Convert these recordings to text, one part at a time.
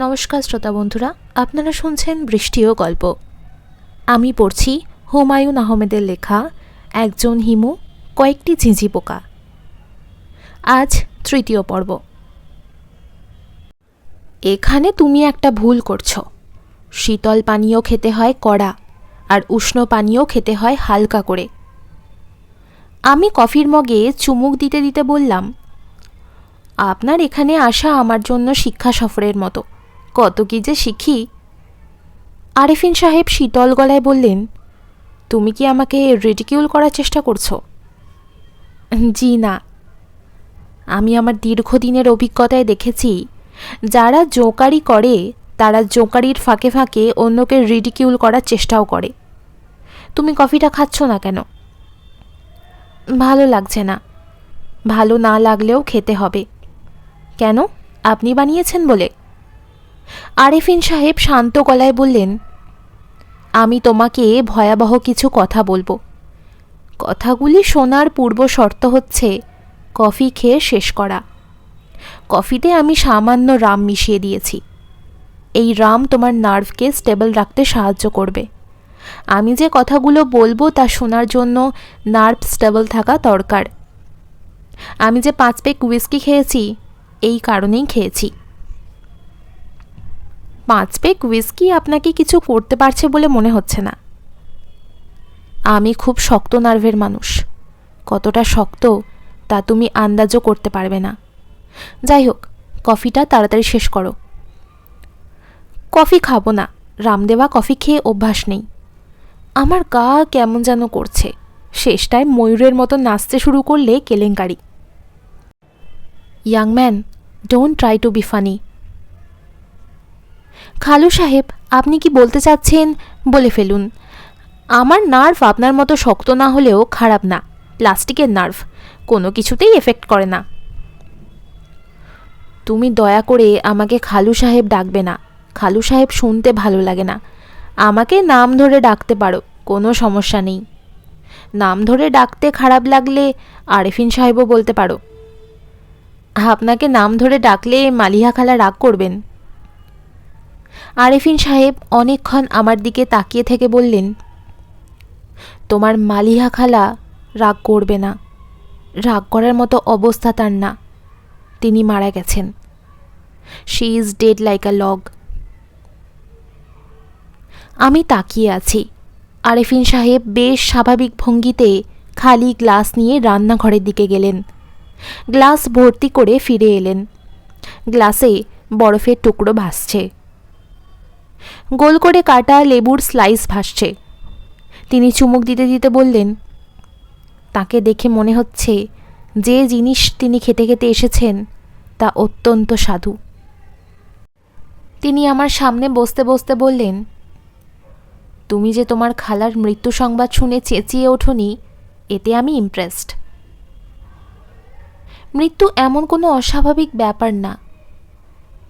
নমস্কার শ্রোতা বন্ধুরা, আপনারা শুনছেন বৃষ্টি ও গল্প। আমি পড়ছি হুমায়ুন আহমেদের লেখা একজন হিমু, কয়েকটি ঝিঁঝি পোকা। আজ তৃতীয় পর্ব। এখানে তুমি একটা ভুল করছো। শীতল পানীয় খেতে হয় কড়া, আর উষ্ণ পানীয় খেতে হয় হালকা করে। আমি কফির মগে চুমুক দিতে দিতে বললাম, আপনার এখানে আসা আমার জন্য শিক্ষা সফরের মতো। কত কি যে শিখি। আরেফিন সাহেব শীতল গলায় বললেন, তুমি কি আমাকে রিডিকিউল করার চেষ্টা করছো? জি না। আমি আমার দীর্ঘদিনের অভিজ্ঞতায় দেখেছি, যারা জোকারি করে তারা জোকারির ফাঁকে ফাঁকে অন্যকে রিডিকিউল করার চেষ্টাও করে। তুমি কফিটা খাচ্ছ না কেন? ভালো লাগছে না। ভালো না লাগলেও খেতে হবে। কেন? আপনি বানিয়েছেন বলে? আরেফিন সাহেব শান্ত গলায় বললেন, আমি তোমাকে ভয়াবহ কিছু কথা বলবো। কথাগুলি শোনার পূর্ব শর্ত হচ্ছে কফি খেয়ে শেষ করা। কফিতে আমি সামান্য রাম মিশিয়ে দিয়েছি। এই রাম তোমার নার্ভকে স্টেবল রাখতে সাহায্য করবে। আমি যে কথাগুলো বলবো তা শোনার জন্য নার্ভ স্টেবল থাকা দরকার। আমি যে 5 পেগ হুইস্কি খেয়েছি, এই কারণেই খেয়েছি। 5 পেগ হুইস্কি আপনাকে কিছু করতে পারছে বলে মনে হচ্ছে না। আমি খুব শক্ত নার্ভের মানুষ। কতটা শক্ত তা তুমি আন্দাজও করতে পারবে না। যাই হোক, কফিটা তাড়াতাড়ি শেষ করো। কফি খাবো না। রামদেবা কফি খেয়ে অভ্যাস নেই। আমার গা কেমন যেন করছে। শেষটায় ময়ূরের মতো নাচতে শুরু করলে কেলেঙ্কারি। Young man, don't try to be funny. খালু সাহেব, আপনি কি বলতে চাচ্ছেন বলে ফেলুন। আমার নার্ভ আপনার মতো শক্ত না হলেও খারাপ না। প্লাস্টিকের নার্ভ, কোনো কিছুতেই এফেক্ট করে না। তুমি দয়া করে আমাকে খালু সাহেব ডাকবে না। খালু সাহেব শুনতে ভালো লাগে না। আমাকে নাম ধরে ডাকতে পারো, কোনো সমস্যা নেই। নাম ধরে ডাকতে খারাপ লাগলে আরেফিন সাহেবও বলতে পারো। আপনাকে নাম ধরে ডাকলে মালিহা খালা রাগ করবেন। আরেফিন সাহেব অনেকক্ষণ আমার দিকে তাকিয়ে থেকে বললেন, তোমার মালিহা খালা রাগ করবে না। রাগ করার মতো অবস্থা তার না। তিনি মারা গেছেন। She is dead like a log. আমি তাকিয়ে আছি। আরেফিন সাহেব বেশ স্বাভাবিক ভঙ্গিতে খালি গ্লাস নিয়ে রান্নাঘরের দিকে গেলেন। গ্লাস ভর্তি করে ফিরে এলেন। গ্লাসে বরফের টুকরো ভাসছে। গোল করে কাটা লেবুর স্লাইস ভাসছে। তিনি চুমুক দিতে দিতে বললেন, তাকে দেখে মনে হচ্ছে যে জিনিস তিনি খেতে খেতে এসেছেন তা অত্যন্ত স্বাদু। তিনি আমার সামনে বসতে বসতে বললেন, তুমি যে তোমার খালার মৃত্যু সংবাদ শুনে চেঁচিয়ে ওঠোনি, এতে আমি ইমপ্রেসড। মৃত্যু এমন কোনো অস্বাভাবিক ব্যাপার না।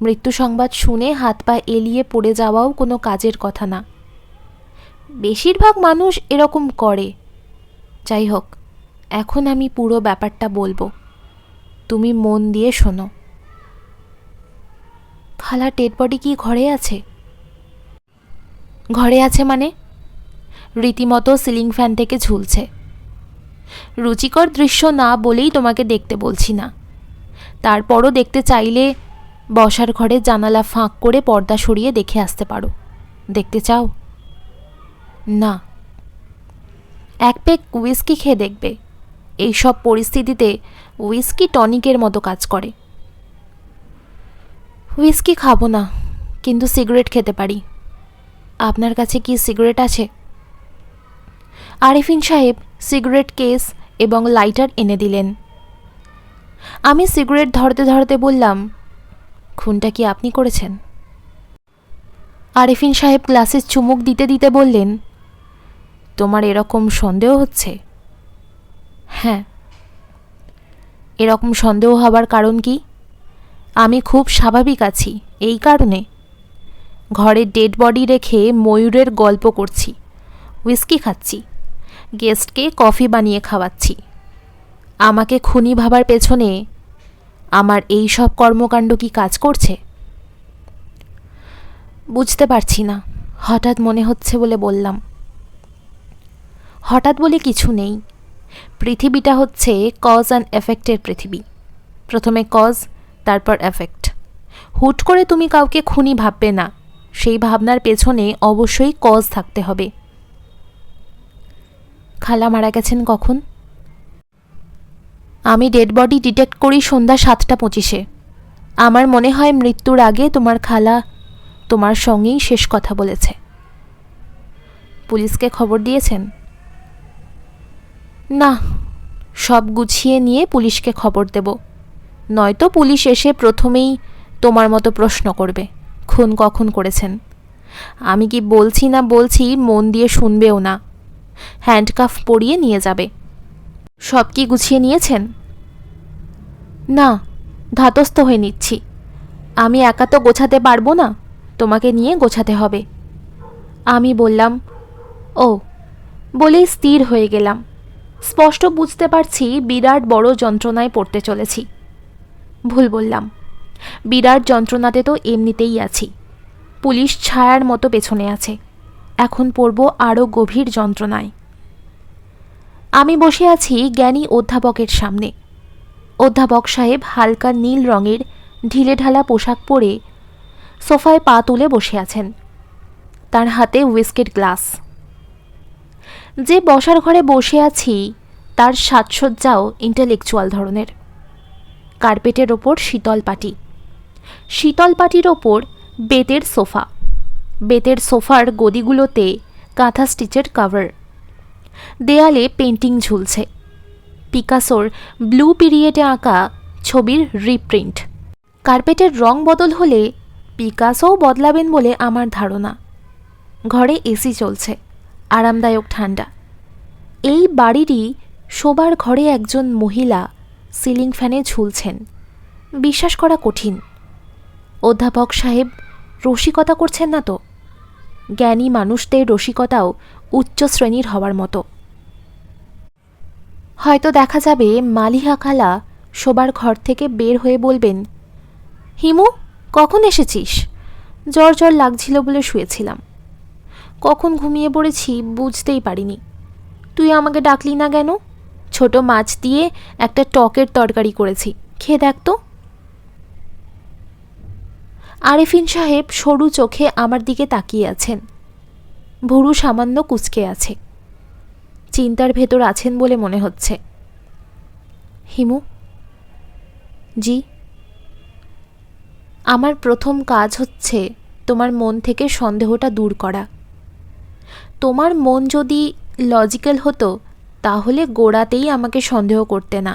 মৃত্যু সংবাদ শুনে হাত পা এলিয়ে পড়ে যাওয়াও কোনো কাজের কথা না। বেশিরভাগ মানুষ এরকম করে। যাই হোক, এখন আমি পুরো ব্যাপারটা বলবো। তুমি মন দিয়ে শোনো। খালার ডেড বডি কি ঘরে আছে? ঘরে আছে মানে? রীতিমতো সিলিং ফ্যান থেকে ঝুলছে। রুচিকর দৃশ্য না বলেই তোমাকে দেখতে বলছি না। তারপরও দেখতে চাইলে বসার ঘরে জানালা ফাঁক করে পর্দা সরিয়ে দেখে আসতে পারো। দেখতে চাও? না। 1 পেগ হুইস্কি খেয়ে দেখবে। এই সব পরিস্থিতিতে হুইস্কি টনিকের মতো কাজ করে। হুইস্কি খাবো না, কিন্তু সিগারেট খেতে পারি। আপনার কাছে কি সিগারেট আছে? আরেফিন সাহেব সিগারেট কেস এবং লাইটার এনে দিলেন। আমি সিগারেট ধরতে ধরতে বললাম, খুনটা কি আপনি করেছেন? আরেফিন সাহেব গ্লাসে চুমুক দিতে দিতে বললেন, তোমার এরকম সন্দেহ হচ্ছে? হ্যাঁ। এরকম সন্দেহ হবার কারণ কি? আমি খুব স্বাভাবিক আছি এই কারণে। ঘরে ডেড বডি রেখে ময়ূরের গল্প করছি, হুইস্কি খাচ্ছি, গেস্টকে কফি বানিয়ে খাওয়াচ্ছি। আমাকে খুনি ভাবার পেছনে আমার এই সব কর্মকাণ্ড কি কাজ করছে? বুঝতে পারছি না, হঠাৎ মনে হচ্ছে বলে বললাম। হঠাৎ বলে কিছু নেই। পৃথিবীটা হচ্ছে কজ অ্যান্ড এফেক্টের পৃথিবী। প্রথমে কজ, তারপর এফেক্ট। হুট করে তুমি কাউকে খুনি ভাববে না, সেই ভাবনার পেছনে অবশ্যই কজ থাকতে হবে। খালা মারা গেছেন কখন? আমি ডেড বডি ডিটেক্ট করি সন্ধ্যা 7:25। আমার মনে হয় মৃত্যুর আগে তোমার খালা তোমার সঙ্গেই শেষ কথা বলেছে। পুলিশকে খবর দিয়েছেন? না, সব গুছিয়ে নিয়ে পুলিশকে খবর দেব, নয়তো পুলিশ এসে প্রথমেই তোমার মতো প্রশ্ন করবে খুন কখন করেছেন। আমি কি বলছি না বলছি মন দিয়ে শুনবেও না, হ্যান্ডকাফ পরিয়ে নিয়ে যাবে। সব কি গুছিয়ে নিয়েছেন? না, ধাতস্থ হয়ে নিচ্ছি। আমি একা তো গোছাতে পারবো না, তোমাকে নিয়ে গোছাতে হবে। আমি বললাম, ও, বলেই স্থির হয়ে গেলাম। স্পষ্ট বুঝতে পারছি বিরাট বড় যন্ত্রণায় পড়তে চলেছি। ভুল বললাম, বিরাট যন্ত্রণাতে তো এমনিতেই আছি। পুলিশ ছায়ার মতো পেছনে আছে, এখন পড়ব আরও গভীর যন্ত্রণায়। আমি বসে আছি জ্ঞানী অধ্যাপকের সামনে। অধ্যাপক সাহেব হালকা নীল রঙের ঢিলেঢালা পোশাক পরে সোফায় পা তুলে বসে আছেন, তার হাতে হুইস্কির গ্লাস। যে বসার ঘরে বসে আছি তার সাজসজ্জাও ইন্টেলেকচুয়াল ধরনের। কার্পেটের ওপর শীতল পাটি, শীতল পাটির ওপর বেতের সোফা, বেতের সোফার গদিগুলোতে কাঁথা স্টিচের কভার। দেয়ালে পেন্টিং ঝুলছে, পিকাসোর ব্লু পিরিয়ডে আঁকা ছবির রিপ্রিন্ট। কার্পেটের রং বদল হলে পিকাসোও বদলাবেন বলে আমার ধারণা। ঘরে এসি চলছে, আরামদায়ক ঠান্ডা। এই বাড়িরই শোবার ঘরে একজন মহিলা সিলিং ফ্যানে ঝুলছেন, বিশ্বাস করা কঠিন। অধ্যাপক সাহেব রসিকতা করছেন না তো? জ্ঞানী মানুষদের রসিকতাও উচ্চ শ্রেণীর হওয়ার মতো। হয়তো দেখা যাবে মালিহা খালা শোবার ঘর থেকে বের হয়ে বলবেন, হিমু, কখন এসেছিস? জ্বর জ্বর লাগছিল বলে শুয়েছিলাম, কখন ঘুমিয়ে পড়েছি বুঝতেই পারিনি। তুই আমাকে ডাকলি না কেন? ছোট মাছ দিয়ে একটা টকের তরকারি করেছি, খেয়ে দেখ তো। আরেফিন সাহেব সরু চোখে আমার দিকে তাকিয়ে আছেন, ভুরু সামান্য কুঁচকে আছে, চিন্তার ভেতর আছেন বলে মনে হচ্ছে। হিমু। জি। আমার প্রথম কাজ হচ্ছে তোমার মন থেকে সন্দেহটা দূর করা। তোমার মন যদি লজিক্যাল হতো তাহলে গোড়াতেই আমাকে সন্দেহ করতে না।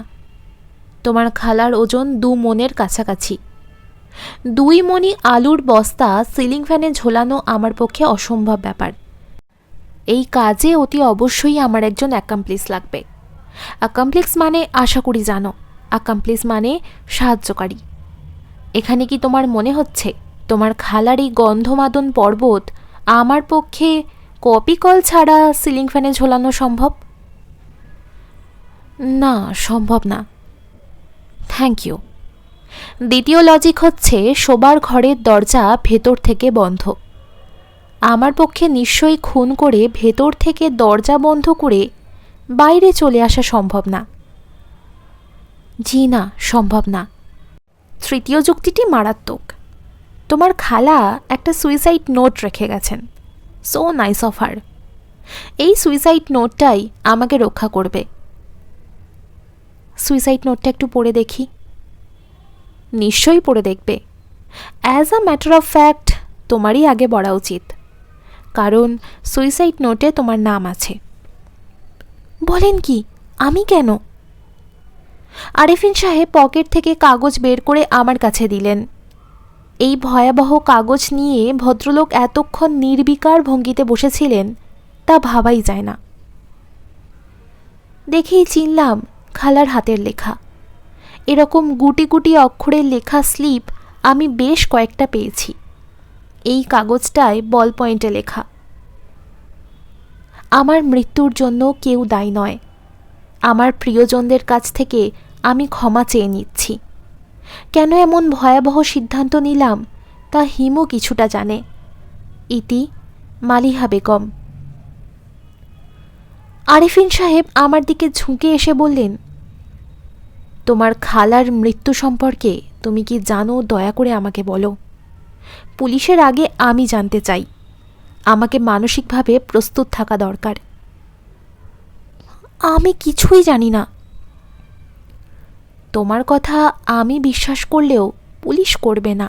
তোমার খালার ওজন 2 মণের কাছাকাছি। 2 মণি আলুর বস্তা সিলিং ফ্যানে ঝোলানো আমার পক্ষে অসম্ভব ব্যাপার। এই কাজে অতি অবশ্যই আমার একজন অ্যাকামপ্লিস লাগবে। অ্যাকামপ্লিস মানে আশা করি জানো, অ্যাকামপ্লিস মানে সাহায্যকারী। এখানে কি তোমার মনে হচ্ছে তোমার খালার এই গন্ধমাদন পর্বত আমার পক্ষে কপি কল ছাড়া সিলিং ফ্যানে ঝোলানো সম্ভব? না, সম্ভব না। Thank you. দ্বিতীয় লজিক হচ্ছে শোবার ঘরের দরজা ভেতর থেকে বন্ধ। আমার পক্ষে নিশ্চয়ই খুন করে ভেতর থেকে দরজা বন্ধ করে বাইরে চলে আসা সম্ভব না। জি না, সম্ভব না। তৃতীয় যুক্তিটি মারাত্মক। তোমার খালা একটা সুইসাইড নোট রেখে গেছেন, সো নাইস অফ হার। এই সুইসাইড নোটটাই আমাকে রক্ষা করবে। সুইসাইড নোটটা একটু পড়ে দেখি। নিশ্চয়ই পড়ে দেখবে। As a matter of fact তোমারই আগে পড়া উচিত, কারণ সুইসাইড নোটে তোমার নাম আছে। বলেন কি? আমি কেন? আরেফিন সাহেব পকেট থেকে কাগজ বের করে আমার কাছে দিলেন। এই ভয়াবহ কাগজ নিয়ে ভদ্রলোক এতক্ষণ নির্বিকার ভঙ্গিতে বসেছিলেন তা ভাবাই যায় না। দেখেই চিনলাম খালার হাতের লেখা। এরকম গুটি গুটি অক্ষরের লেখা স্লিপ আমি বেশ কয়েকটা পেয়েছি। এই কাগজটায় বল পয়েন্টে লেখা, আমার মৃত্যুর জন্য কেউ দায়ী নয়। আমার প্রিয়জনদের কাছ থেকে আমি ক্ষমা চেয়ে নিচ্ছি। কেন এমন ভয়াবহ সিদ্ধান্ত নিলাম তা হিমু কিছুটা জানে। ইতি মালিহা বেগম। আরেফিন সাহেব আমার দিকে ঝুঁকে এসে বললেন, তোমার খালার মৃত্যু সম্পর্কে তুমি কি জানো দয়া করে আমাকে বলো। পুলিশের আগে আমি জানতে চাই। আমাকে মানসিকভাবে প্রস্তুত থাকা দরকার। আমি কিছুই জানি না। তোমার কথা আমি বিশ্বাস করলেও পুলিশ করবে না।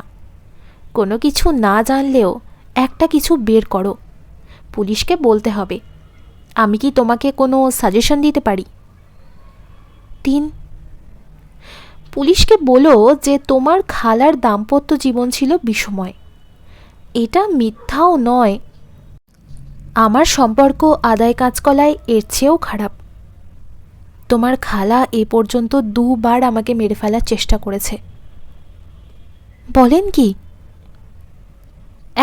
কোনো কিছু না জানলেও একটা কিছু বের করো, পুলিশকে বলতে হবে। আমি কি তোমাকে কোনো সাজেশন দিতে পারি? 3, পুলিশকে বলো যে তোমার খালার দাম্পত্য জীবন ছিল বিষময়। এটা মিথ্যাও নয়। আমার সম্পর্ক আদায় কাজকলায় এর চেয়েও খারাপ। তোমার খালা এ পর্যন্ত 2 বার আমাকে মেরে ফেলার চেষ্টা করেছে। বলেন কি?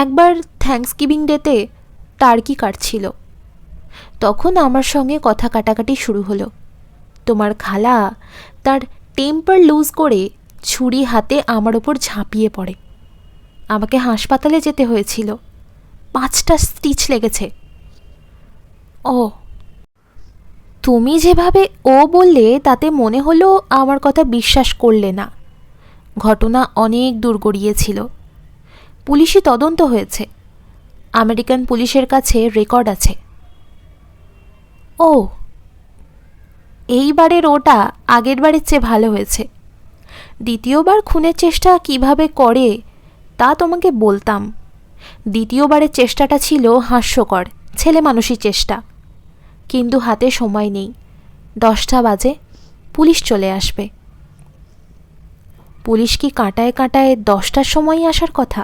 একবার থ্যাঙ্কসগিভিং ডেতে টার্কি কাটছিল, তখন আমার সঙ্গে কথা কাটাকাটি শুরু হলো। তোমার খালা তার টেম্পার লুজ করে ছুরি হাতে আমার ওপর ঝাঁপিয়ে পড়ে। আমাকে হাসপাতালে যেতে হয়েছিল। 5টা স্টিচ লেগেছে। ও, তুমি যেভাবে ও বললে তাতে মনে হলো আমার কথা বিশ্বাস করলে না। ঘটনা অনেক দূর গড়িয়েছিল। পুলিশি তদন্ত হয়েছে। আমেরিকান পুলিশের কাছে রেকর্ড আছে। ও, এইবারের ওটা আগের বারের চেয়ে ভালো হয়েছে। দ্বিতীয়বার খুনের চেষ্টা কিভাবে করে তা তোমাকে বলতাম। দ্বিতীয়বারের চেষ্টাটা ছিল হাস্যকর, ছেলে মানুষই চেষ্টা। কিন্তু হাতে সময় নেই। 10টা বাজে, পুলিশ চলে আসবে। পুলিশ কি কাঁটায় কাঁটায় 10টার সময়ই আসার কথা?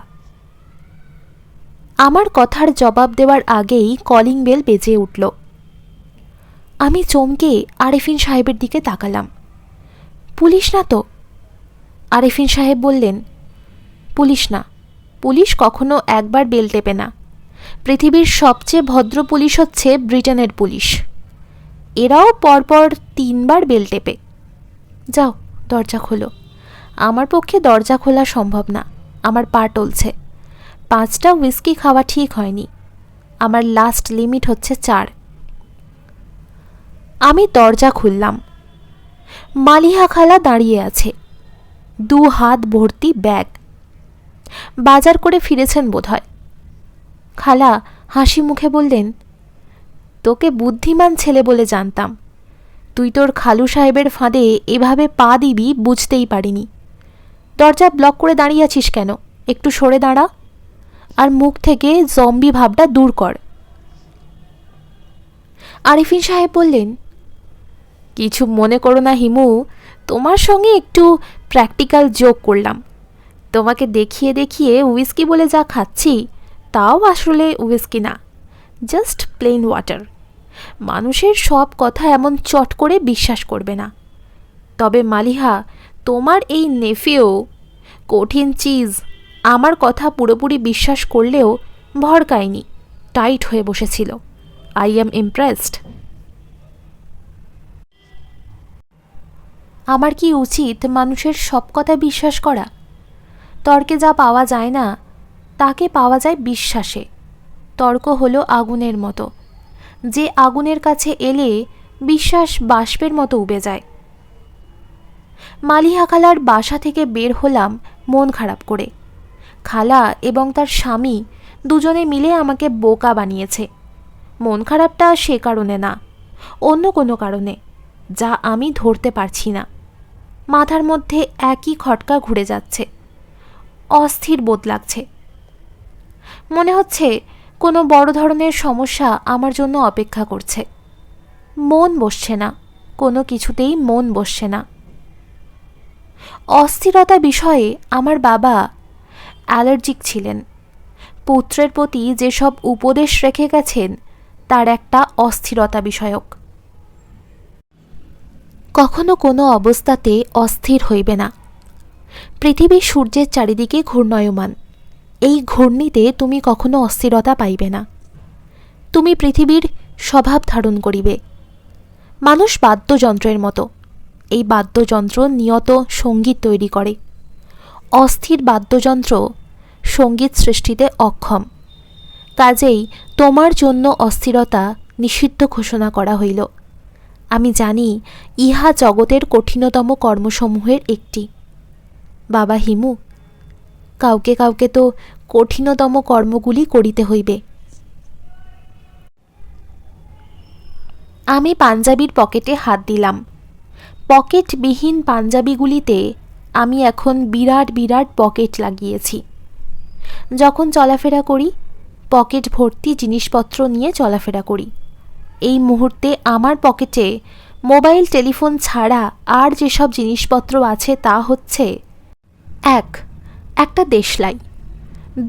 আমার কথার জবাব দেওয়ার আগেই কলিং বেল বেজে উঠল। আমি চমকে আরেফিন সাহেবের দিকে তাকালাম। পুলিশ না তো? আরেফিন সাহেব বললেন, পুলিশ না। পুলিশ কখনো একবার বেল টেপে না। পৃথিবীর সবচেয়ে ভদ্র পুলিশ হচ্ছে ব্রিটেনের পুলিশ। এরাও পরপর 3 বার বেল টেপে। যাও, দরজা খোলো। আমার পক্ষে দরজা খোলা সম্ভব না। আমার পা টলছে। 5টা হুইস্কি খাওয়া ঠিক হয়নি। আমার লাস্ট লিমিট হচ্ছে 4। আমি দরজা খুললাম। মালিহা খালা দাঁড়িয়ে আছে, 2 হাত ভর্তি ব্যাগ। বাজার করে ফিরেছেন বোধহয়। খালা হাসি মুখে বললেন, তোকে বুদ্ধিমান ছেলে বলে জানতাম। তুই তোর খালু সাহেবের ফাঁদে এভাবে পা দিবি বুঝতেই পারিনি। দরজা ব্লক করে দাঁড়িয়ে আছিস কেন? একটু সরে দাঁড়া, আর মুখ থেকে জম্বি ভাবটা দূর কর। আরেফিন সাহেব বললেন, কিছু মনে করো না হিমু, তোমার সঙ্গে একটু প্র্যাকটিক্যাল জোক করলাম। তোমাকে দেখিয়ে দেখিয়ে হুইস্কি বলে যা খাচ্ছি তাও আসলে হুইস্কি না, জাস্ট প্লেন ওয়াটার। মানুষের সব কথা এমন চট করে বিশ্বাস করবে না। তবে মালিহা, তোমার এই নেফিও কঠিন চিজ, আমার কথা পুরোপুরি বিশ্বাস করলেও ভড়কায়নি, টাইট হয়ে বসেছিল। I am impressed. আমার কি উচিত মানুষের সব কথা বিশ্বাস করা? তর্কে যা পাওয়া যায় না তাকে পাওয়া যায় বিশ্বাসে। তর্ক হলো আগুনের মতো, যে আগুনের কাছে এলে বিশ্বাস বাষ্পের মতো উবে যায়। মালিহা খালার বাসা থেকে বের হলাম মন খারাপ করে। খালা এবং তার স্বামী দুজনে মিলে আমাকে বোকা বানিয়েছে। মন খারাপটা সে কারণে না, অন্য কোনো কারণে, যা আমি ধরতে পারছি না। মাথার মধ্যে একই খটকা ঘুরে যাচ্ছে। অস্থির বোধ লাগছে। মনে হচ্ছে কোনো বড় ধরনের সমস্যা আমার জন্য অপেক্ষা করছে। মন বসছে না, কোনো কিছুতেই মন বসছে না। অস্থিরতা বিষয়ে আমার বাবা অ্যালার্জিক ছিলেন। পুত্রের প্রতি যেসব উপদেশ রেখে গেছেন তার একটা অস্থিরতা বিষয়ক। কখনো কোনো অবস্থাতে অস্থির হইবে না। পৃথিবী সূর্যের চারিদিকে ঘূর্ণায়মান। এই ঘূর্ণিতে তুমি কখনো অস্থিরতা পাইবে না। তুমি পৃথিবীর স্বভাব ধারণ করিবে। মানুষ বাদ্যযন্ত্রের মতো। এই বাদ্যযন্ত্র নিয়ত সঙ্গীত তৈরি করে। অস্থির বাদ্যযন্ত্র সঙ্গীত সৃষ্টিতে অক্ষম। কাজেই তোমার জন্য অস্থিরতা নিষিদ্ধ ঘোষণা করা হইল। আমি জানি ইহা জগতের কঠিনতম কর্মসমূহের একটি। বাবা হিমু, কাউকে কাউকে তো কঠিনতম কর্মগুলি করিতে হইবে। আমি পাঞ্জাবির পকেটে হাত দিলাম। পকেটবিহীন পাঞ্জাবিগুলিতে আমি এখন বিরাট বিরাট পকেট লাগিয়েছি। যখন চলাফেরা করি, পকেট ভর্তি জিনিসপত্র নিয়ে চলাফেরা করি। এই মুহূর্তে আমার পকেটে মোবাইল টেলিফোন ছাড়া আর যেসব জিনিসপত্র আছে তা হচ্ছে: 1. একটা দেশলাই।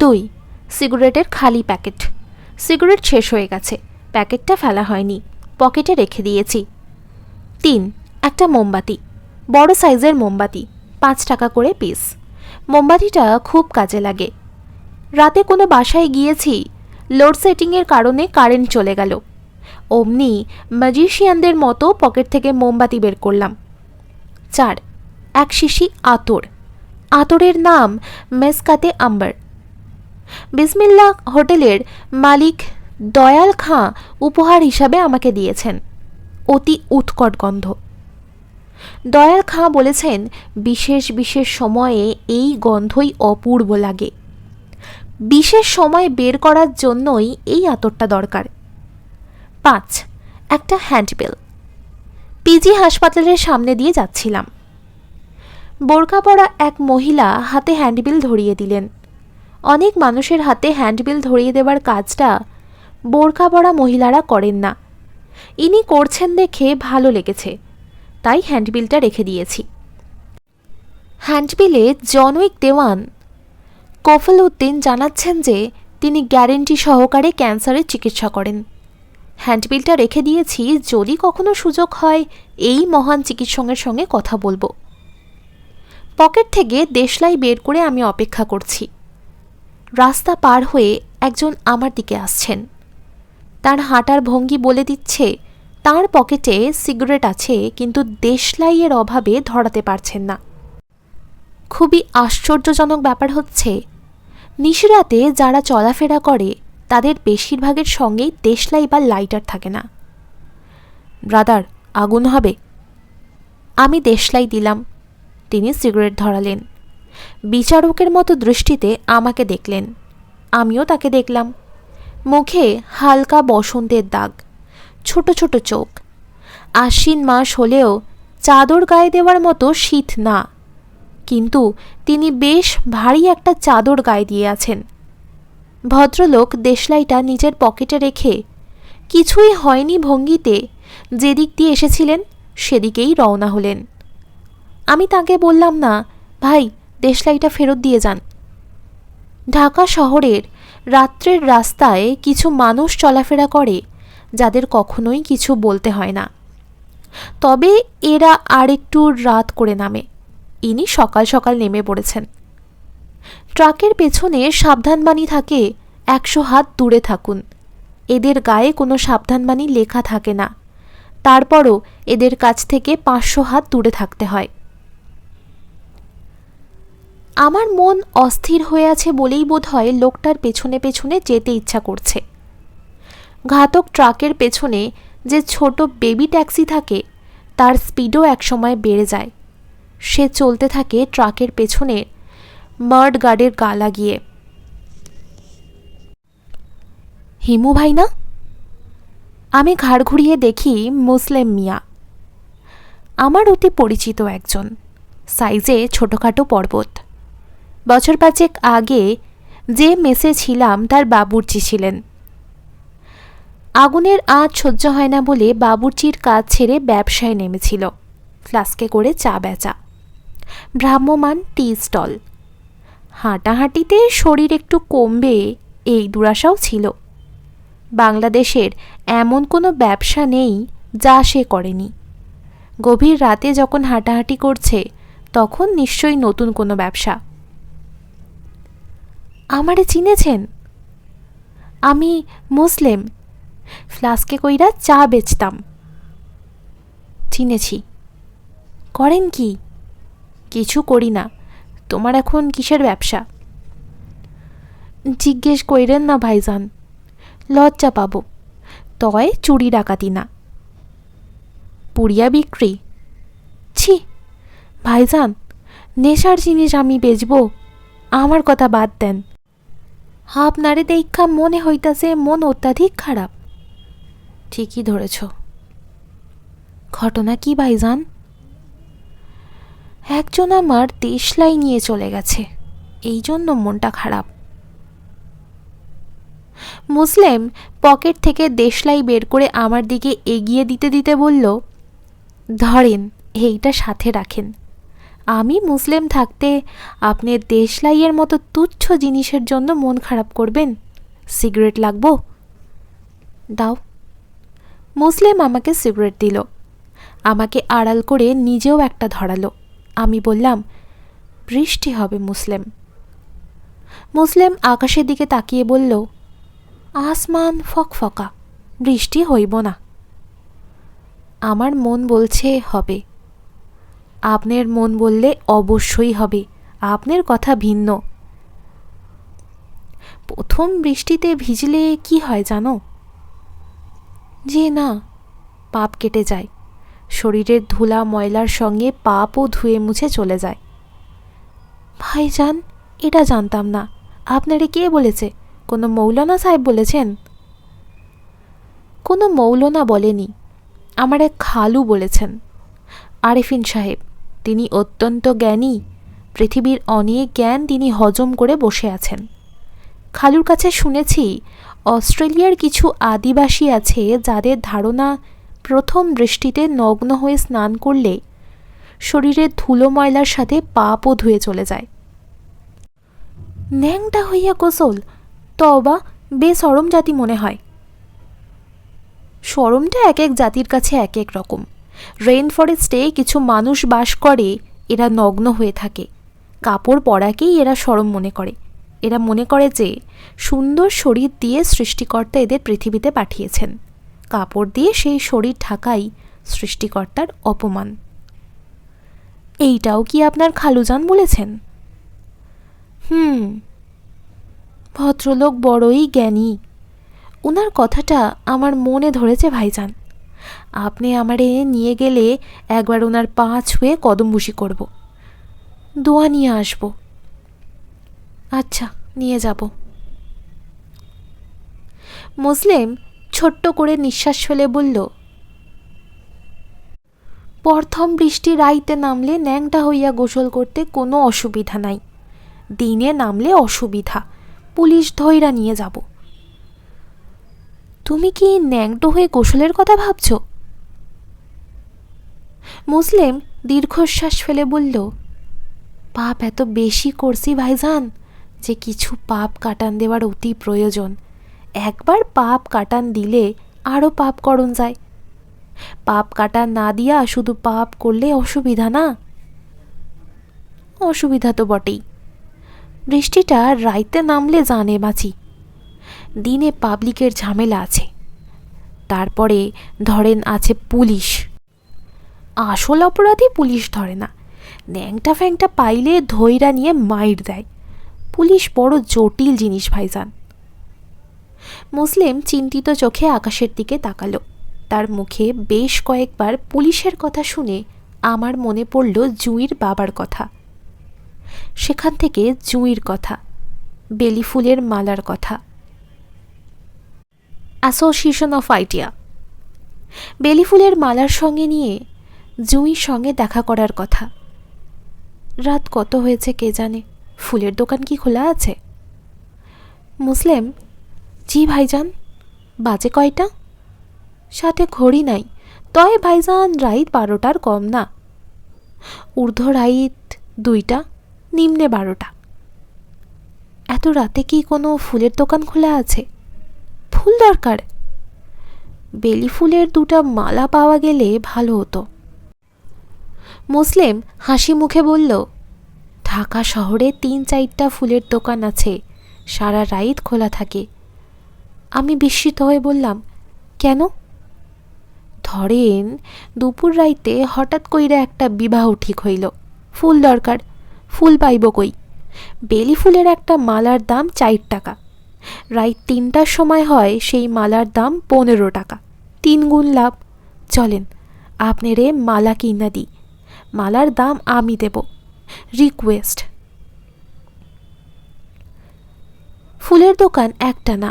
2. সিগারেটের খালি প্যাকেট। সিগারেট শেষ হয়ে গেছে, প্যাকেটটা ফেলা হয়নি, পকেটে রেখে দিয়েছি। 3. একটা মোমবাতি, বড় সাইজের মোমবাতি, 5 টাকা করে পিস। মোমবাতিটা খুব কাজে লাগে। রাতে কোনো বাসায় গিয়েছি, লোডশেডিংয়ের কারণে কারেন্ট চলে গেল। অমনি ম্যাজিশিয়ানদের মতো পকেট থেকে মোমবাতি বের করলাম। 4. এক শিশি আতর। আতরের নাম মেসকাতে আম্বার। বিসমিল্লাহ হোটেলের মালিক দয়াল খাঁ উপহার হিসাবে আমাকে দিয়েছেন। অতি উৎকট গন্ধ। দয়াল খাঁ বলেছেন, বিশেষ বিশেষ সময়ে এই গন্ধই অপূর্ব লাগে। বিশেষ সময় বের করার জন্যই এই আতরটা দরকার। 5. একটা হ্যান্ডবেল। পিজি হাসপাতালের সামনে দিয়ে যাচ্ছিলাম। বোরকা পরা এক মহিলা হাতে হ্যান্ডবিল ধরিয়ে দিলেন। অনেক মানুষের হাতে হ্যান্ডবিল ধরিয়ে দেবার কাজটা বোরকা পরা মহিলারা করেন না। ইনি করছেন দেখে ভালো লেগেছে, তাই হ্যান্ডবিলটা রেখে দিয়েছি। হ্যান্ডবিলে জনৈক দেওয়ান কফল উদ্দিন জানাচ্ছেন যে তিনি গ্যারেন্টি সহকারে ক্যান্সারের চিকিৎসা করেন। হ্যান্ডবিলটা রেখে দিয়েছি, যদি কখনো সুযোগ হয় এই মহান চিকিৎসকের সঙ্গে কথা বলবো। পকেট থেকে দেশলাই বের করে আমি অপেক্ষা করছি। রাস্তা পার হয়ে একজন আমার দিকে আসছেন। তার হাঁটার ভঙ্গি বলে দিচ্ছে তার পকেটে সিগারেট আছে, কিন্তু দেশলাইয়ের অভাবে ধরাতে পারছেন না। খুবই আশ্চর্যজনক ব্যাপার হচ্ছে, নিশিরাতে যারা চলাফেরা করে তাদের বেশিরভাগের সঙ্গেই দেশলাই বা লাইটার থাকে না। ব্রাদার, আগুন হবে। আমি দেশলাই দিলাম, তিনি সিগারেট ধরালেন। বিচারকের মতো দৃষ্টিতে আমাকে দেখলেন, আমিও তাকে দেখলাম। মুখে হালকা বসন্তের দাগ, ছোট ছোট চোখ। আশ্বিন মাস হলেও চাদর গায়ে দেওয়ার মতো শীত না, কিন্তু তিনি বেশ ভারী একটা চাদর গায়ে দিয়ে আছেন। ভদ্রলোক দেশলাইটা নিজের পকেটে রেখে কিছুই হয়নি ভঙ্গিতে যেদিক দিয়ে এসেছিলেন সেদিকেই রওনা হলেন। আমি তাকে বললাম না, ভাই দেশলাইটা ফেরত দিয়ে যান। ঢাকা শহরের রাত্রের রাস্তায় কিছু মানুষ চলাফেরা করে যাদের কখনোই কিছু বলতে হয় না, তবে এরা আর একটু রাত করে নামে। ইনি সকাল সকাল নেমে পড়েছেন। ট্রাকের পেছনে সাবধানবাণী থাকে, 100 হাত দূরে থাকুন। এদের গায়ে কোনো সাবধানবাণী লেখা থাকে না, তারপরও এদের কাছ থেকে 500 হাত দূরে থাকতে হয়। আমার মন অস্থির হয়ে আছে বলেই বোধহয় লোকটার পেছনে পেছনে যেতে ইচ্ছা করছে। ঘাতক ট্রাকের পেছনে যে ছোট বেবি ট্যাক্সি থাকে তার স্পিডও একসময় বেড়ে যায়। সে চলতে থাকে ট্রাকের পেছনে মাড গার্ডের গা লাগিয়ে। হিমু ভাই না? আমি ঘাড় ঘুরিয়ে দেখি মুসলিম মিয়া, আমার অতি পরিচিত একজন, সাইজে ছোটোখাটো পর্বত। বছর 5 আগে যে মেসে ছিলাম তার বাবুর্চি ছিলেন। আগুনের আঁচ সহ্য হয় না বলে বাবুর্চির কাজ ছেড়ে ব্যবসায় নেমেছিল, ফ্লাস্কে করে চা বেচা, ভ্রাম্যমান টি স্টল। হাঁটাহাঁটিতে শরীর একটু কমবে এই দুরাশাও ছিল। বাংলাদেশের এমন কোনো ব্যবসা নেই যা সে করেনি। গভীর রাতে যখন হাঁটাহাঁটি করছে তখন নিশ্চয়ই নতুন কোনো ব্যবসা। আমারে চিনেছেন? আমি মুসলিম, ফ্লাস্কে কইরা চা বেচতাম। চিনেছি। করেন কি? কিছু করি না। তোমার এখন কিসের ব্যবসা? জিজ্ঞেস কইরেন না ভাইজান, লজ্জা পাবো, তয় চুরি ডাকাতি না। পুড়িয়া বিক্রি? ছি ভাইজান, নেশার জিনিস আমি বেচবো? আমার কথা বাদ দেন। আপনারে দেখা মনে হইতাছে মন অত্যাধিক খারাপ। ঠিকই ধরেছ। ঘটনা কি ভাইজান? একজন আমার দেশলাই নিয়ে চলে গেছে, এই জন্য মনটা খারাপ। মুসলিম পকেট থেকে দেশলাই বের করে আমার দিকে এগিয়ে দিতে দিতে বলল, ধরেন, এইটা সাথে রাখেন। আমি মুসলিম থাকতে আপনি দেশলাইয়ের মতো তুচ্ছ জিনিসের জন্য মন খারাপ করবেন? সিগারেট লাগবো? দাও। মুসলিম আমাকে সিগারেট দিল, আমাকে আড়াল করে নিজেও একটা ধরালো। আমি বললাম, বৃষ্টি হবে মুসলিম। মুসলিম আকাশের দিকে তাকিয়ে বলল, আসমান ফকফকা, বৃষ্টি হইব না। আমার মন বলছে হবে, আপনার মন বললে অবশ্যই হবে, আপনার কথা ভিন্ন। প্রথম বৃষ্টিতে ভিজলে কি হয় জানো? যে না, পাপ কেটে যায়, শরীরের ধুলা ময়লার সঙ্গে পাপও ধুয়ে মুছে চলে যায়। ভাইজান, এটা জানতাম না। আপনারে কে বলেছে? কোনো মৌলানা সাহেব বলেছেন? কোনো মৌলানা বলেনি, আমার এক খালু বলেছেন, আরেফিন সাহেব। তিনি অত্যন্ত জ্ঞানী, পৃথিবীর অনেক জ্ঞান তিনি হজম করে বসে আছেন। খালুর কাছে শুনেছি অস্ট্রেলিয়ার কিছু আদিবাসী আছে যাদের ধারণা প্রথম বৃষ্টিতে নগ্ন হয়ে স্নান করলে শরীরের ধুলো ময়লার সাথে পাপও ধুয়ে চলে যায়। ন্যাংটা হইয়া গোসল? তবা, বেসরম জাতি মনে হয়। শরমটা এক এক জাতির কাছে এক এক রকম। রেইন ফরেস্টে কিছু মানুষ বাস করে, এরা নগ্ন হয়ে থাকে, কাপড় পরাকেই এরা শরম মনে করে। এরা মনে করে যে সুন্দর শরীর দিয়ে সৃষ্টিকর্তা এদের পৃথিবীতে পাঠিয়েছেন, কাপড় দিয়ে সেই শরীর ঢাকাই সৃষ্টিকর্তার অপমান। এইটাও কি আপনার খালুজান বলেছেন? ভদ্রলোক বড়ই জ্ঞানী। ওনার কথাটা আমার মনে ধরেছে ভাইজান। আপনি আমারে নিয়ে গেলে একবার ওনার পা ছুঁয়ে কদমবুসি করব, দোয়া নিয়ে আসব। আচ্ছা, নিয়ে যাব। মুসলিম ছোট্ট করে নিঃশ্বাস ফেলে বলল, প্রথম বৃষ্টি রাইতে নামলে ন্যাংটা হইয়া গোসল করতে কোনো অসুবিধা নাই, দিনে নামলে অসুবিধা, পুলিশ ধইরা নিয়ে যাব। তুমি কি ন্যাংটো হয়ে গোসলের কথা ভাবছ? মুসলিম দীর্ঘশ্বাস ফেলে বলল, পাপ এত বেশি করছি ভাইজান যে কিছু পাপ কাটান দেওয়ার অতি প্রয়োজন। একবার পাপ কাটান দিলে আরও পাপ করণ যায়। পাপ কাটান না দিয়া শুধু পাপ করলে অসুবিধা না? অসুবিধা তো বটেই। বৃষ্টিটা রাইতে নামলে জানে বাঁচি, দিনে পাবলিকের ঝামেলা আছে, তারপরে ধরেন আছে পুলিশ। আসল অপরাধী পুলিশ ধরে না, ন্যাংটা ফ্যাংটা পাইলে ধইরা নিয়ে মাইর দেয়। পুলিশ বড় জটিল জিনিস ভাইজান। মুসলিম চিন্তিত চোখে আকাশের দিকে তাকালো। তার মুখে বেশ কয়েকবার পুলিশের কথা শুনে আমার মনে পড়ল জুঁইর বাবার কথা। সেখান থেকে জুঁইর কথা, বেলি ফুলের মালার কথা। অ্যাসোসিয়েশন অফ আইডিয়া, বেলি ফুলের মালার সঙ্গে নিয়ে জুঁইর সঙ্গে দেখা করার কথা। রাত কত হয়েছে কে জানে, ফুলের দোকান কি খোলা আছে? মুসলিম, জি ভাইজান। বাজে কয়টা? সাথে ঘড়ি নাই, তয় ভাইজান রাইত 12টার কম না। ঊর্ধ্ব রাইত 2টা, নিম্নে 12টা। এত রাতে কি কোনো ফুলের দোকান খোলা আছে? ফুল দরকার? বেলি ফুলের 2টা মালা পাওয়া গেলে ভালো হতো। মুসলিম হাসি মুখে বলল, ঢাকা শহরে 3-4টা ফুলের দোকান আছে, সারা রাত খোলা থাকে। আমি বিস্মিত হয়ে বললাম, কেন? ধরেন দুপুর রাইতে হঠাৎ কইরা একটা বিবাহ ঠিক হইল, ফুল দরকার, ফুল পাইব কই? বেলি ফুলের একটা মালার দাম 4 টাকা, রাত 3টার সময় হয় সেই মালার দাম 15 টাকা, 3 গুণ লাভ। চলেন আপনারে মালা কিনা দিই, মালার দাম আমি দেব, রিকোয়েস্ট। ফুলের দোকান একটা না,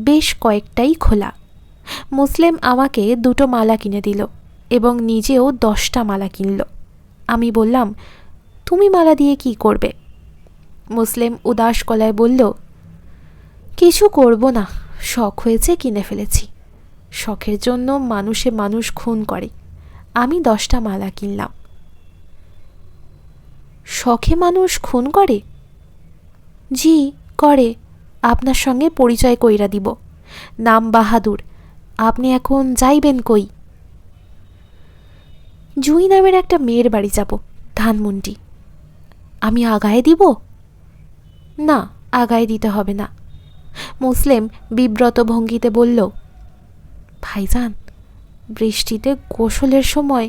বেশ কয়েকটাই খোলা। মুসলিম আমাকে 2টো মালা কিনে দিল এবং নিজেও 10টা মালা কিনল। আমি বললাম, তুমি মালা দিয়ে কি করবে? মুসলিম উদাস গলায় বলল, কিছু করব না, শখ হয়েছে কিনে ফেলেছি। শখের জন্য মানুষ খুন করে, আমি 10টা মালা কিনলাম। শখে মানুষ খুন করে? জি করে, আপনার সঙ্গে পরিচয় কইরা দিব, নাম বাহাদুর। আপনি এখন যাইবেন কই? জুঁই নামের একটা মেয়ের বাড়ি যাব, ধানমন্ডি। আমি আগায় দিব? না, আগায় দিতে হবে না। মুসলিম বিব্রত ভঙ্গিতে বলল, ভাইজান, বৃষ্টিতে গোসলের সময়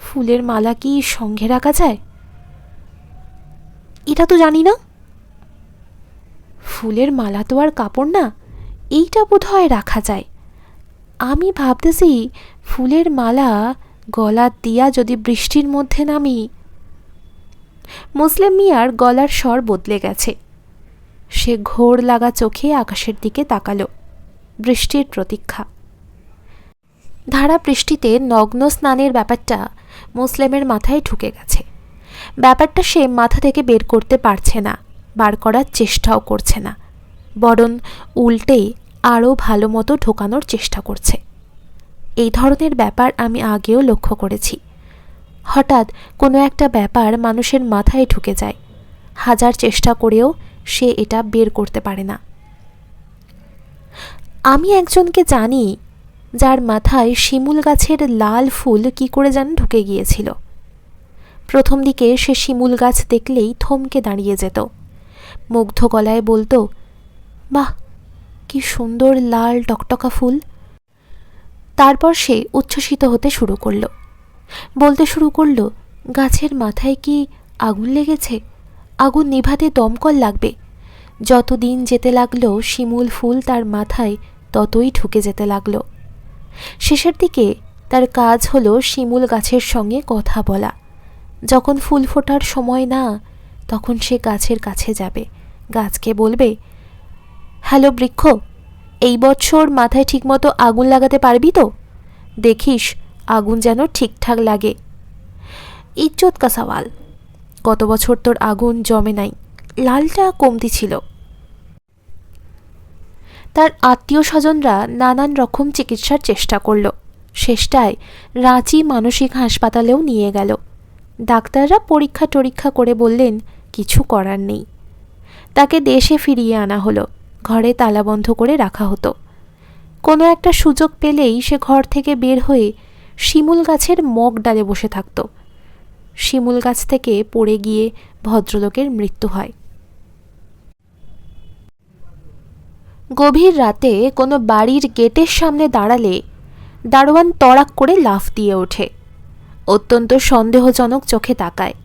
ফুলের মালা কি সঙ্গে রাখা যায়? এটা তো জানি না। ফুলের মালা তো আর কাপড় না, এইটা বোধহয় রাখা যায়। আমি ভাবতেছি ফুলের মালা গলা দিয়া যদি বৃষ্টির মধ্যে নামি। মুসলিম মিয়ার গলার স্বর বদলে গেছে। সে ঘোর লাগা চোখে আকাশের দিকে তাকালো। বৃষ্টির প্রতীক্ষা। ধারা বৃষ্টিতে নগ্ন স্নানের ব্যাপারটা মুসলিমের মাথায় ঢুকে গেছে। ব্যাপারটা সে মাথা থেকে বের করতে পারছে না, বার করার চেষ্টাও করছে না, বরং উল্টে আরও ভালো মতো ঢোকানোর চেষ্টা করছে। এই ধরনের ব্যাপার আমি আগেও লক্ষ্য করেছি। হঠাৎ কোনো একটা ব্যাপার মানুষের মাথায় ঢুকে যায়, হাজার চেষ্টা করেও সে এটা বের করতে পারে না। আমি একজনকে জানি যার মাথায় শিমুল গাছের লাল ফুল কি করে যেন ঢুকে গিয়েছিল। প্রথম দিকে সে শিমুল গাছ দেখলেই থমকে দাঁড়িয়ে যেত, মুগ্ধ গলায় বলতো, বাহ, কি সুন্দর লাল টকটকা ফুল। তারপর সে উচ্ছ্বসিত হতে শুরু করলো, বলতে শুরু করলো, গাছের মাথায় কি আগুন লেগেছে? আগুন নিভাতে দমকল লাগবে। যত দিন যেতে লাগলো শিমুল ফুল তার মাথায় ততই ঢুকে যেতে লাগলো। শেষের দিকে তার কাজ হলো শিমুল গাছের সঙ্গে কথা বলা। যখন ফুল ফোটার সময় না, তখন সে গাছের কাছে যাবে, গাছকে বলবে, হ্যালো বৃক্ষ, এই বছর মাথায় ঠিকমতো আগুন লাগাতে পারবি তো? দেখিস আগুন যেন ঠিকঠাক লাগে। ইজ্জত কা সওয়াল, গত বছর তোর আগুন জমে নাই, লালটা কমতি ছিল। তার আত্মীয় স্বজনরা নানান রকম চিকিৎসার চেষ্টা করল। শেষটায় রাঁচি মানসিক হাসপাতালেও নিয়ে গেল। ডাক্তাররা পরীক্ষা টরীক্ষা করে বললেন কিছু করার নেই। তাকে দেশে ফিরিয়ে আনা হলো, ঘরে তালাবন্ধ করে রাখা হতো। কোনো একটা সুযোগ পেলেই সে ঘর থেকে বের হয়ে শিমুল গাছের মগ ডালে বসে থাকত। শিমুল গাছ থেকে পড়ে গিয়ে ভদ্রলোকের মৃত্যু হয়। গভীর রাতে কোনো বাড়ির গেটের সামনে দাঁড়ালে দারোয়ান তড়াক করে লাফ দিয়ে ওঠে, অত্যন্ত সন্দেহজনক চোখে তাকায়।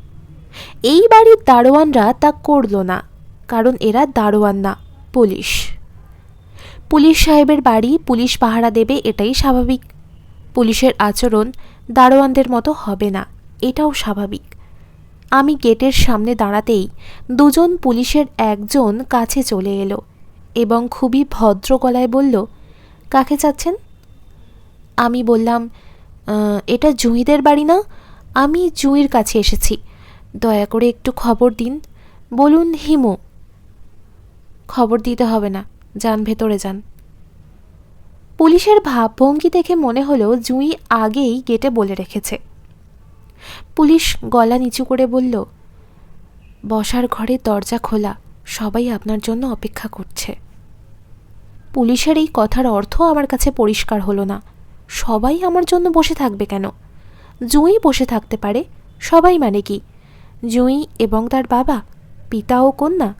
এই বাড়ির দারোয়ানরা তা করল না, কারণ এরা দারোয়ান না, পুলিশ। পুলিশ সাহেবের বাড়ি, পুলিশ পাহারা দেবে, এটাই স্বাভাবিক। পুলিশের আচরণ দারোয়ানদের মতো হবে না, এটাও স্বাভাবিক। আমি গেটের সামনে দাঁড়াতেই দুজন পুলিশের একজন কাছে চলে এলো এবং খুবই ভদ্র গলায় বলল, কাকে চাচ্ছেন? আমি বললাম, এটা জুঁইদের বাড়ি না? আমি জুঁইর কাছে এসেছি, দয়া করে একটু খবর দিন। বলুন হিমু। খবর দিতে হবে না, যান ভেতরে যান। পুলিশের ভাবভঙ্গি দেখে মনে হলো জুঁই আগেই গেটে বলে রেখেছে। পুলিশ গলা নিচু করে বলল, বসার ঘরে দরজা খোলা, সবাই আপনার জন্য অপেক্ষা করছে। পুলিশের এই কথার অর্থ আমার কাছে পরিষ্কার হলো না। সবাই আমার জন্য বসে থাকবে কেন? জুঁই বসে থাকতে পারে, সবাই মানে কি? জুঁই এবং তার বাবা, পিতা ও কন্যা।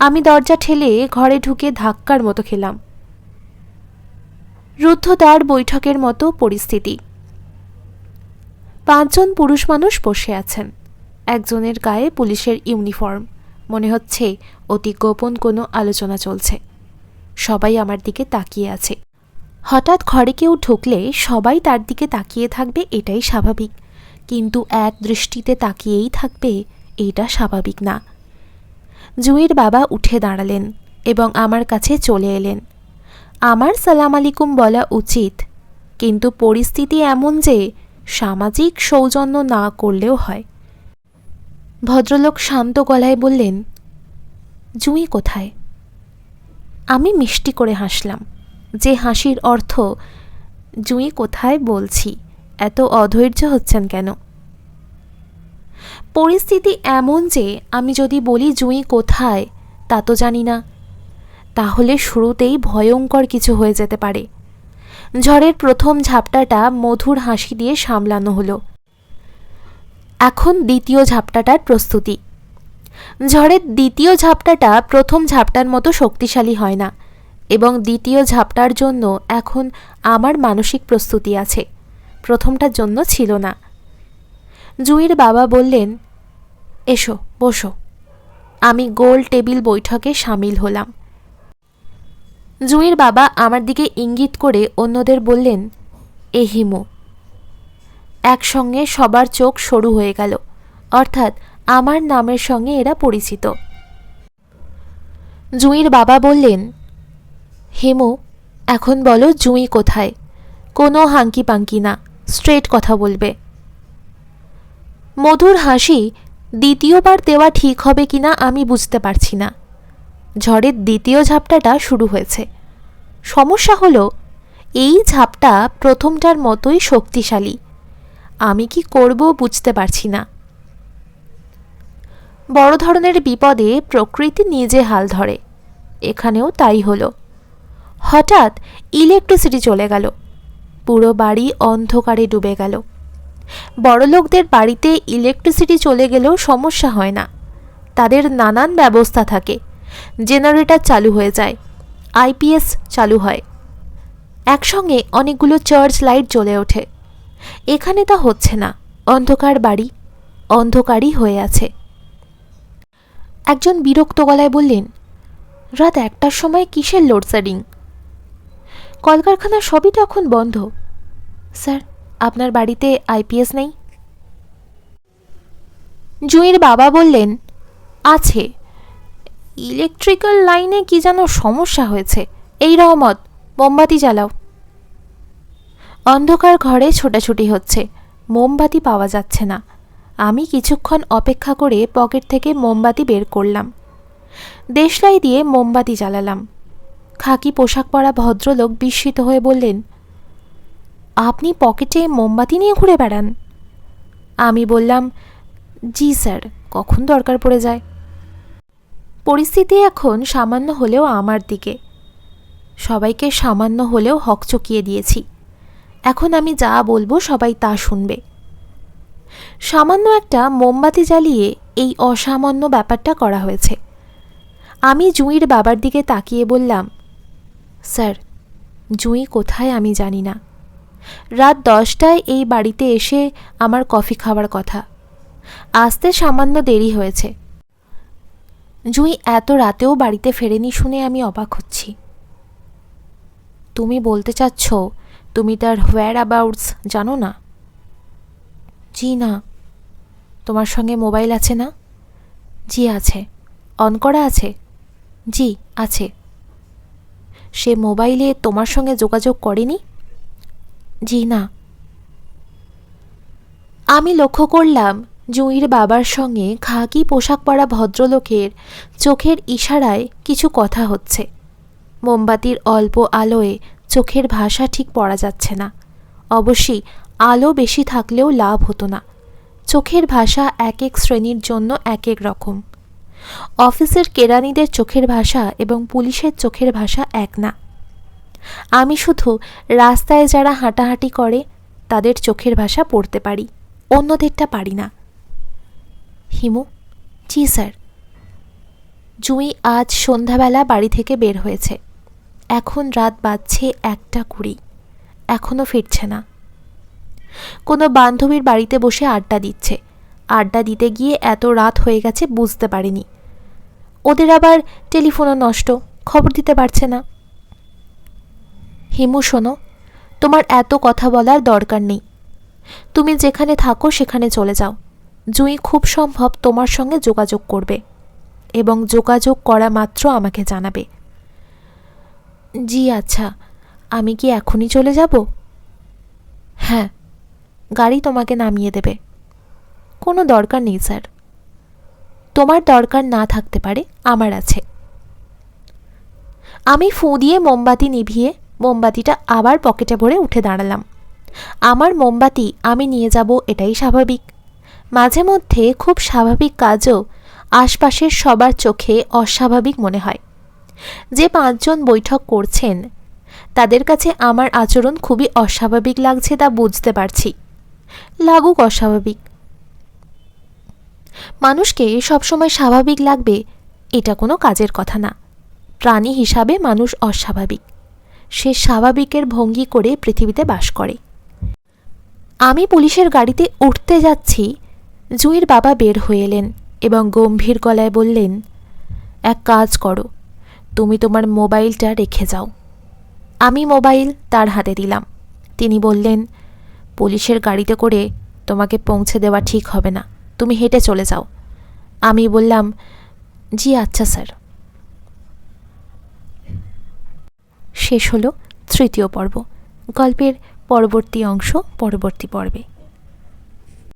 আমি দরজা ঠেলে ঘরে ঢুকে ধাক্কার মতো খেলাম। রুদ্ধদ্বার বৈঠকের মতো পরিস্থিতি। 5 জন পুরুষ মানুষ বসে আছেন। একজনের গায়ে পুলিশের ইউনিফর্ম, মনে হচ্ছে অতি গোপন কোনো আলোচনা চলছে। সবাই আমার দিকে তাকিয়ে আছে। হঠাৎ ঘরে কেউ ঢুকলে সবাই তার দিকে তাকিয়ে থাকবে, এটাই স্বাভাবিক, কিন্তু এক দৃষ্টিতে তাকিয়েই থাকবে এটা স্বাভাবিক না। জুঁইয়ের বাবা উঠে দাঁড়ালেন এবং আমার কাছে চলে এলেন। আমার সালাম আলাইকুম বলা উচিত, কিন্তু পরিস্থিতি এমন যে সামাজিক সৌজন্য না করলেও হয়। ভদ্রলোক শান্ত গলায় বললেন, জুঁই কোথায়? আমি মিষ্টি করে হাসলাম, যে হাসির অর্থ জুঁই কোথায় বলছি, এত অধৈর্য হচ্ছেন কেন? পরিস্থিতি এমন যে আমি যদি বলি জুঁই কোথায় তা তো জানি না, তাহলে শুরুতেই ভয়ঙ্কর কিছু হয়ে যেতে পারে। ঝড়ের প্রথম ঝাপটাটা মধুর হাসি দিয়ে সামলানো হলো। এখন দ্বিতীয় ঝাপটাটার প্রস্তুতি। ঝড়ের দ্বিতীয় ঝাপটাটা প্রথম ঝাপটার মতো শক্তিশালী হয় না, এবং দ্বিতীয় ঝাপটার জন্য এখন আমার মানসিক প্রস্তুতি আছে, প্রথমটার জন্য ছিল না। জুঁইয়ের বাবা বললেন, এসো বসো। আমি গোল টেবিল বৈঠকে সামিল হলাম। জুঁইয়ের বাবা আমার দিকে ইঙ্গিত করে অন্যদের বললেন, এ হিমু। একসঙ্গে সবার চোখ সরু হয়ে গেল, অর্থাৎ আমার নামের সঙ্গে এরা পরিচিত। জুঁইয়ের বাবা বললেন, হিমু, এখন বলো জুঁই কোথায়? কোনো হাঙ্কি পাঙ্কি না, স্ট্রেট কথা বলবে। মধুর হাসি দ্বিতীয়বার দেওয়া ঠিক হবে কিনা আমি বুঝতে পারছি না। ঝড়ের দ্বিতীয় ঝাপটাটা শুরু হয়েছে। সমস্যা হলো এই ঝাপটা প্রথমটার মতোই শক্তিশালী। আমি কি করব বুঝতে পারছি না। বড় ধরনের বিপদে প্রকৃতি নিজে হাল ধরে, এখানেও তাই হলো। হঠাৎ ইলেকট্রিসিটি চলে গেল, পুরো বাড়ি অন্ধকারে ডুবে গেল। বড়লোকদের বাড়িতে ইলেকট্রিসিটি চলে গেলেও সমস্যা হয় না, তাদের নানান ব্যবস্থা থাকে। জেনারেটর চালু হয়ে যায়, আইপিএস চালু হয়, একসঙ্গে অনেকগুলো চার্চ লাইট জ্বলে ওঠে। এখানে তা হচ্ছে না, অন্ধকার বাড়ি, অন্ধকারই হয়ে আছে। একজন বিরক্ত গলায় বললেন, রাত 1টার সময় কিসের লোডশেডিং? কলকারখানা সবই তো এখন বন্ধ। স্যার, আপনার বাড়িতে আইপিএস নেই? জুঁইয়ের বাবা বললেন, আছে, ইলেকট্রিক্যাল লাইনে কি যেন সমস্যা হয়েছে। এই রহমত, মোমবাতি জ্বালাও। অন্ধকার ঘরে ছোটাছুটি হচ্ছে, মোমবাতি পাওয়া যাচ্ছে না। আমি কিছুক্ষণ অপেক্ষা করে পকেট থেকে মোমবাতি বের করলাম, দেশলাই দিয়ে মোমবাতি জ্বালালাম। খাকি পোশাক পরা ভদ্রলোক বিস্মিত হয়ে বললেন, আপনি পকেটে মোমবাতি নিয়ে ঘুরে বেড়ান? আমি বললাম, জি স্যার, কখন দরকার পড়ে যায়। পরিস্থিতি এখন সামান্য হলেও আমার দিকে। সবাইকে সামান্য হলেও হকচকিয়ে দিয়েছি। এখন আমি যা বলবো সবাই তা শুনবে। সামান্য একটা মোমবাতি জ্বালিয়ে এই অসামান্য ব্যাপারটা করা হয়েছে। আমি জুঁইয়ের বাবার দিকে তাকিয়ে বললাম, স্যার, জুঁই কোথায় আমি জানি না। রাত 10টায় এই বাড়িতে এসে আমার কফি খাওয়ার কথা, আসতে সামান্য দেরি হয়েছে। জুঁই এত রাতেও বাড়িতে ফেরেনি শুনে আমি অবাক হচ্ছি। তুমি বলতে চাচ্ছ তুমি তার হোয়ার অ্যাবাউটস জানো না? জি না। তোমার সঙ্গে মোবাইল আছে না? জি আছে। অন করা আছে? জি আছে। সে মোবাইলে তোমার সঙ্গে যোগাযোগ করেনি? জি না। আমি লক্ষ্য করলাম জুঁইয়ের বাবার সঙ্গে খাকি পোশাক পরা ভদ্রলোকের চোখের ইশারায় কিছু কথা হচ্ছে। মোমবাতির অল্প আলোয় চোখের ভাষা ঠিক পড়া যাচ্ছে না। অবশ্যই আলো বেশি থাকলেও লাভ হতো না। চোখের ভাষা এক এক শ্রেণীর জন্য এক এক রকম। অফিসের কেরানিদের চোখের ভাষা এবং পুলিশের চোখের ভাষা এক না। আমি শুধু রাস্তায় যারা হাঁটাহাঁটি করে তাদের চোখের ভাষা পড়তে পারি, অন্যদেরটা পারি না। হিমু, জি স্যার। জুঁই আজ সন্ধ্যাবেলা বাড়ি থেকে বের হয়েছে। এখন রাত বাজছে 1:20, এখনও ফিরছে না। কোনো বান্ধবীর বাড়িতে বসে আড্ডা দিচ্ছে। আড্ডা দিতে গিয়ে এত রাত হয়ে গেছে, বুঝতে পারেনি। ওদের আবার টেলিফোনও নষ্ট, খবর দিতে পারছে না। হিমু শোনো, তোমার এত কথা বলার দরকার নেই। তুমি যেখানে থাকো সেখানে চলে যাও। জুঁই খুব সম্ভব তোমার সঙ্গে যোগাযোগ করবে এবং যোগাযোগ করা মাত্র আমাকে জানাবে। জি আচ্ছা, আমি কি এখনই চলে যাব? হ্যাঁ, গাড়ি তোমাকে নামিয়ে দেবে। কোনো দরকার নেই স্যার। তোমার দরকার না থাকতে পারে, আমার আছে। আমি ফুঁ দিয়ে মোমবাতি নিভিয়ে মোমবাতিটা আবার পকেটে ভরে উঠে দাঁড়ালাম। আমার মোমবাতি আমি নিয়ে যাব, এটাই স্বাভাবিক। মাঝে মধ্যে খুব স্বাভাবিক কাজও আশপাশের সবার চোখে অস্বাভাবিক মনে হয়। যে 5 জন বৈঠক করছেন তাদের কাছে আমার আচরণ খুবই অস্বাভাবিক লাগছে, তা বুঝতে পারছি। লাগুক অস্বাভাবিক। মানুষকে সবসময় স্বাভাবিক লাগবে এটা কোনো কাজের কথা না। প্রাণী হিসাবে মানুষ অস্বাভাবিক। সে স্বাভাবিকের ভঙ্গি করে পৃথিবীতে বাস করে। আমি পুলিশের গাড়িতে উঠতে যাচ্ছি, জুঁইয়ের বাবা বের হয়ে এলেন এবং গম্ভীর গলায় বললেন, এক কাজ করো, তুমি তোমার মোবাইলটা রেখে যাও। আমি মোবাইল তার হাতে দিলাম। তিনি বললেন, পুলিশের গাড়িতে করে তোমাকে পৌঁছে দেওয়া ঠিক হবে না, তুমি হেঁটে চলে যাও। আমি বললাম, জি আচ্ছা স্যার। শেষ হলো 3য় পর্ব। গল্পের পরবর্তী অংশ পরবর্তী পর্বে।